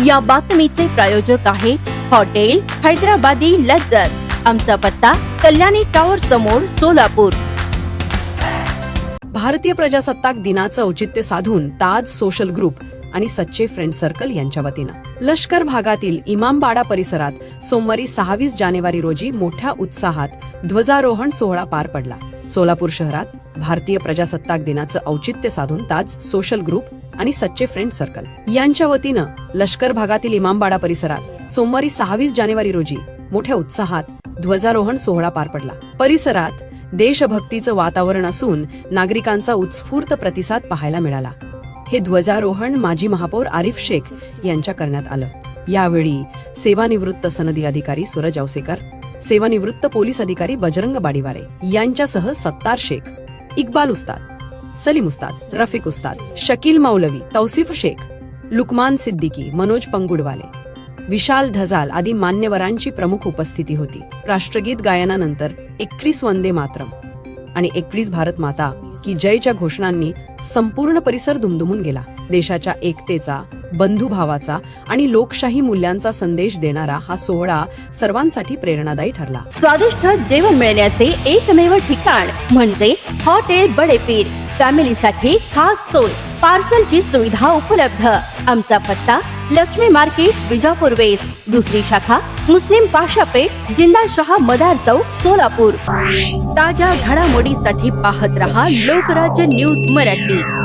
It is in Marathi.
या बातमीचे प्रायोजक आहे हॉटेल हैदराबादी लज्जत। आमचा पत्ता कल्याणी टॉवर समोर सोलापूर। भारतीय प्रजासत्ताक दिनाचं औचित्य साधून ताज सोशल ग्रुप आणि सच्चे फ्रेंड सर्कल यांच्या वतीनं लष्कर भागातील इमामबाडा परिसरात सोमवारी 26 जानेवारी रोजी मोठ्या उत्साहात ध्वजारोहण सोहळा पार पडला। सोलापूर शहरात भारतीय प्रजासत्ताक दिनाचं औचित्य साधून ताज सोशल ग्रुप आणि सच्चे फ्रेंड सर्कल यांच्या वतीनं लष्कर भागातील इमामबाडा परिसरात सोमवारी 26 जानेवारी रोजी मोठ्या उत्साहात ध्वजारोहण सोहळा पार पडला। परिसरात देशभक्तीचं वातावरण असून नागरिकांचा उत्स्फूर्त प्रतिसाद पाहायला मिळाला। हे ध्वजारोहण माजी महापौर आरिफ शेख यांच्या करण्यात आलं। यावेळी सेवानिवृत्त सनदी अधिकारी सूरज औसेकर, सेवानिवृत्त पोलीस अधिकारी बजरंग बाडीवारे यांच्यासह सत्तार शेख, इक्बाल उस्ताद, सलीम उस्ताद, रफिक उस्ताद, शकील मौलवी, तौसिफ शेख, लुकमान सिद्दीकी, मनोज पंगुडवाले, विशाल धजाल आदी मान्यवरांची प्रमुख उपस्थिती होती। राष्ट्रगीत गायनानंतर 21 वंदे मातरम आणि 21 भारत माता की जयच्या घोषणांनी संपूर्ण परिसर दुमदुमून गेला। देशाच्या एकतेचा, बंधुभावाचा आणि लोकशाही मूल्यांचा संदेश देणारा हा सोहळा सर्वांसाठी प्रेरणादायी ठरला। स्वादिष्ट जेवण मिळण्याचे एकमेव ठिकाण म्हणजे हॉटेल बडेपीर। फॅमिलीसाठी खास सोय, पार्सलची सुविधा उपलब्ध। आमचा पत्ता लक्ष्मी मार्केट, विजापूर वेस्ट, दुसरी शाखा मुस्लिम पाशापेठ, जिंदाशाह मदार चौक, सोलापूर। ताज्या घडामोडीसाठी पाहत रहा लोकराज्य न्यूज मराठी।